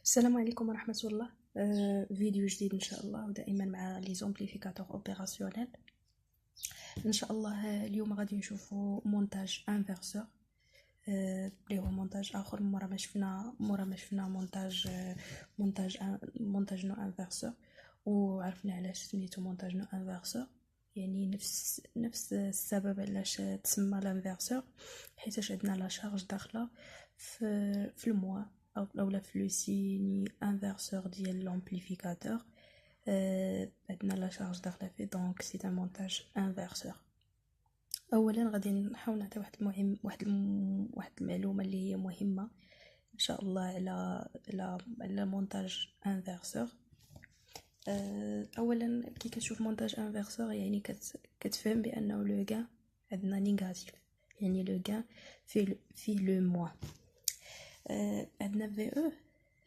السلام عليكم ورحمة الله. فيديو جديد إن شاء الله، ودائما مع لي زومبليفيكاتور اوبيراسيونيل. إن شاء الله اليوم غادي نشوفوا مونتاج انفرسور، اللي هو مونتاج آخر مورا ما شفنا مونتاج نو انفرسور. وعرفنا علاش سميتو مونتاج نو انفرسور، يعني نفس السبب علاش تسمى الانفرسور، حيتاش عندنا لا شارج داخله في الموا اولا في لو سيني انفرسور ديال لامبليفيكاتور. عندنا لا شارج داخله فيه، دونك سي ان مونتاج انفرسور. اولا غادي نحاول نعطي واحد المعلومه اللي هي مهمه ان شاء الله على مونتاج انفرسور. اولا كي كتشوف مونتاج انفرسور يعني كتفهم بانه لو غان عندنا نيجاتيف، يعني لو غان فيه لو موا. عندنا في او،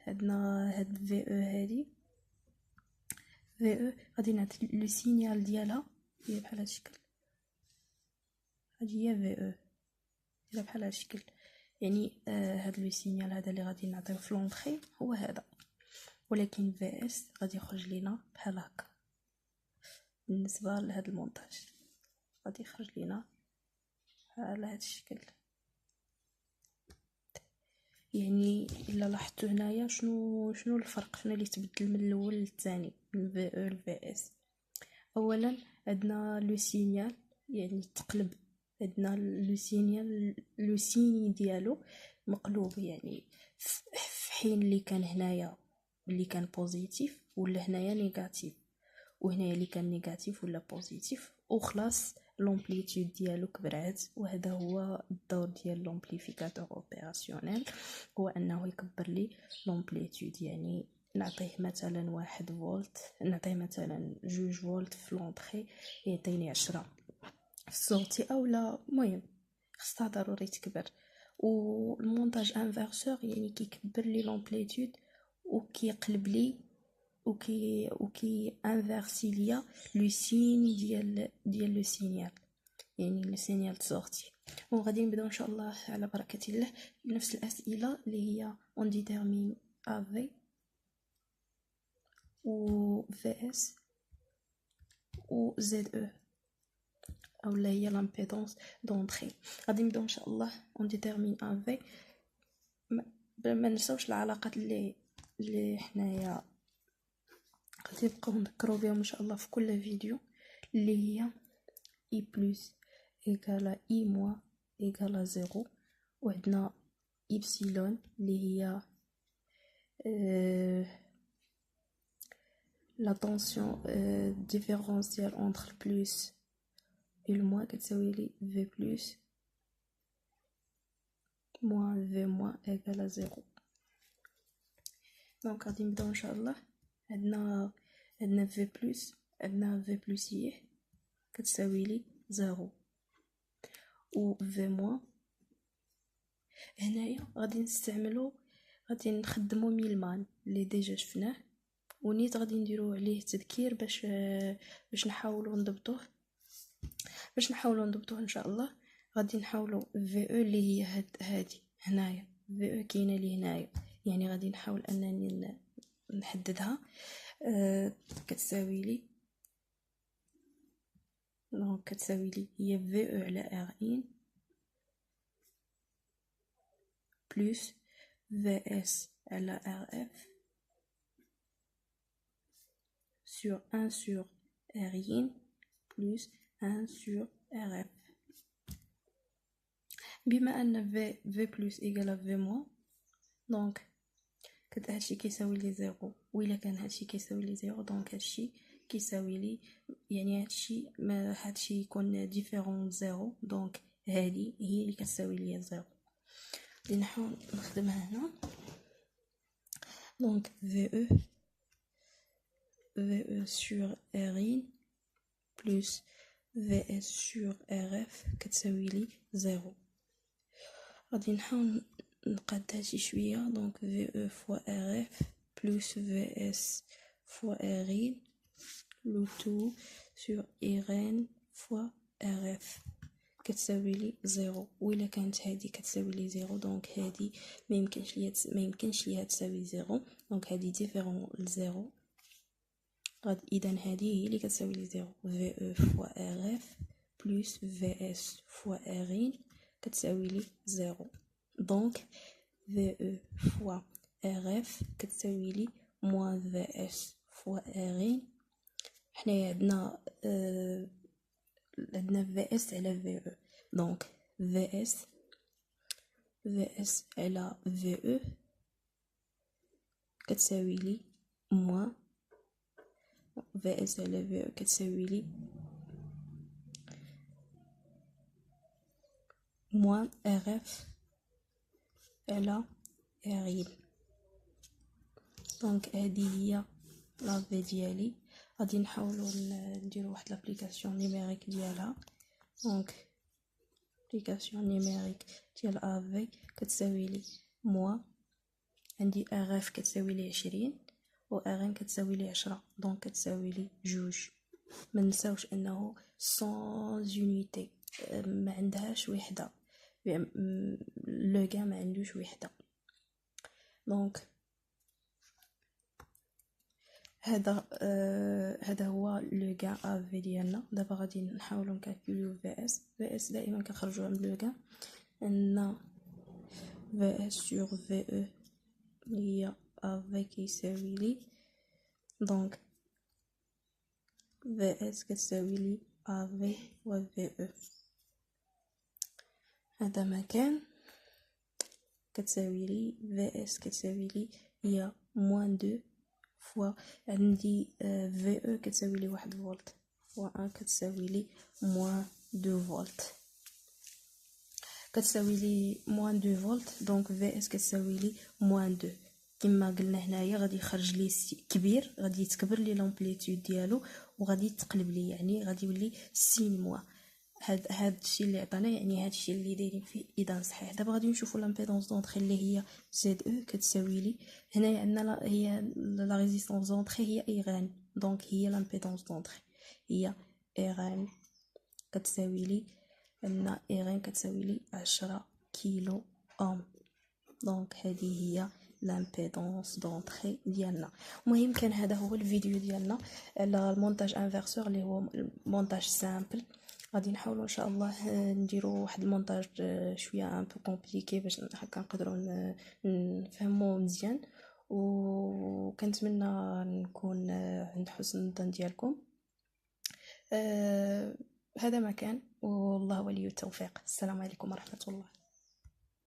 عندنا هاد في او هادي في او غادي نعطي لو سينيال ديالها هي بحال هاد الشكل. هادي هي في او دايره بحال هاد الشكل، يعني هاد لو سينيال هذا اللي غادي نعطيو في لونطري هو هذا، ولكن في اس غادي يخرج لينا بحال هكا. بالنسبه لهاد المونتاج غادي يخرج لينا على هاد الشكل. يعني الا لاحظتوا هنايا شنو الفرق، شنو اللي تبدل من الاول للثاني من في او لفي اس. اولا عندنا لو سينيال يعني تقلب، عندنا لو سيني ديالو مقلوب، يعني في حين اللي كان هنايا اللي كان بوزيتيف ولا هنايا نيجاتيف، وهنايا اللي كان نيجاتيف ولا بوزيتيف، وخلاص لومبليتود ديالو كبرات. وهذا هو الدور ديال لومبليفيكاتور اوبيراسيونيل، هو انه يكبر لي لومبليتود. يعني نعطيه مثلا 1 فولت، نعطيه مثلا 2 فولت في لونطري يعطيني 10 في السورتي، اولا المهم خصها ضروري تكبر. والمونتاج انفرسور يعني كيكبر لي لومبليتود وكيقلب لي وكي انفرسي ليا لو سين ديال لو سينيال، يعني لو سينيال سورتي. وغادي نبداو ان شاء الله على بركه الله بنفس الاسئله اللي هي اون ديتيرمين افي و في اس و زد او، اولا هي لامبيدونس دونطري. غادي نبداو ان شاء الله اون ديتيرمين افي. ما نساوش العلاقات اللي حنايا غادي نبقاو نذكروا بهم ان شاء الله في كل فيديو، اللي هي اي بلس ايكالا اي موا ايكالا زيرو، وعندنا إبسيلون اللي هي لا طونسيون ديفيرونسيال انتر البلس و الموا كتساوي لي في بلس موان في موان ايكالا زيرو. دونك غادي نبداو ان شاء الله. عندنا في بلس هي كتساوي لي زيرو، و في موان هنايا غادي نخدمو ميلمان اللي ديجا شفناه، ونيت غادي نديرو عليه تذكير باش نحاولوا نضبطوه ان شاء الله. غادي نحاولوا في او اللي هي هادي هنايا، في او كاينه لي هنايا، يعني غادي نحاول انني نحددها. كتساوي لي هي في او على ار ان بلس في اس على ار اف sur 1 sur R1 plus 1 sur RF. بما أن V plus égale V moins، دونك هادشي كيساوي لي زيرو، وإلا كان هادشي كيساوي لي زيرو دونك هادشي كيساوي لي، يعني هادشي يكون ديفيرون زيرو، دونك هادي هي اللي كتساوي لي زيرو. غادي نحاول نخدمها هنا. دونك VE sur R1 plus VS sur RF كتساوي لي زيرو. غادي نحاول نقاد هادشي شويه. دونك VE fois RF plus VS fois R1 le tout sur RN fois RF كتساوي لي زيرو، وإلا كانت هادي كتساوي لي زيرو دونك هادي ما يمكنش ليها تساوي زيرو، دونك هادي ديفيرون لزيرو. اذا هذه هي اللي كتساوي لي زيرو. في او فوا ار اف بلس في اس فوا ار كتساوي لي زيرو، دونك في او فوا ار اف كتساوي لي موان في اس فوا ار. حنايا عندنا في اس على في او، دونك في اس على في او كتساوي لي موان في اس على في او كتساوي لي موان ار اف على ار. دونك هذه هي لا في ديالي. غادي نحاولوا نديروا واحد لابليكاسيون نيميريك ديالها. دونك لابليكاسيون نيميريك ديال افي كتساوي لي موا، عندي ار اف كتساوي لي 20 و ار ان كتساوي لي 10، دونك كتساوي لي جوج. ما نساوش انه سون يونيتي ما عندهاش وحده، لو غا ما عندوش وحده. دونك هذا هو لو غان افي ديالنا. دابا غادي نحاولوا نكالكوليو في اس دائما كنخرجوها من لو غان ان في اس سور في او هي افي كيساوي لي، دونك في اس كتساوي لي افي و في او. هذا مكان كتساوي لي في اس كتساوي لي هي موان دو فوا عندي في او كتساوي لي 1 فولت فوا 1 كتساوي لي موان 2 فولت، كتساوي لي موان 2 فولت، دونك في اس كتساوي لي موان 2. كما قلنا هنايا غادي يخرج لي كبير، غادي يتكبر لي لامبليتود ديالو وغادي تقلب لي، يعني غادي يولي سين موا. هاد الشيء اللي عطانا يعني هاد الشيء اللي دايرين فيه اذا صحيح. دابا غادي نشوفوا لامبيدونس دونطري اللي هي زد او كتساوي لي، هنايا عندنا هي لا ريزيستونس دونطري هي ايران، دونك هي لامبيدونس دونطري هي ايران كتساوي لي عندنا ايران كتساوي لي 10 كيلو اوم، دونك هذه هي لامبيدونس دونطري ديالنا. المهم كان هذا هو الفيديو ديالنا على المونتاج انفرسور اللي هو مونتاج سامبل. غادي نحاولوا ان شاء الله نديروا واحد المونتاج شويه ان بو كومبليكي باش هكا نقدروا نفهموا مزيان، وكنتمنى نكون عند حسن الظن ديالكم. هذا ما كان، والله ولي التوفيق. السلام عليكم ورحمه الله.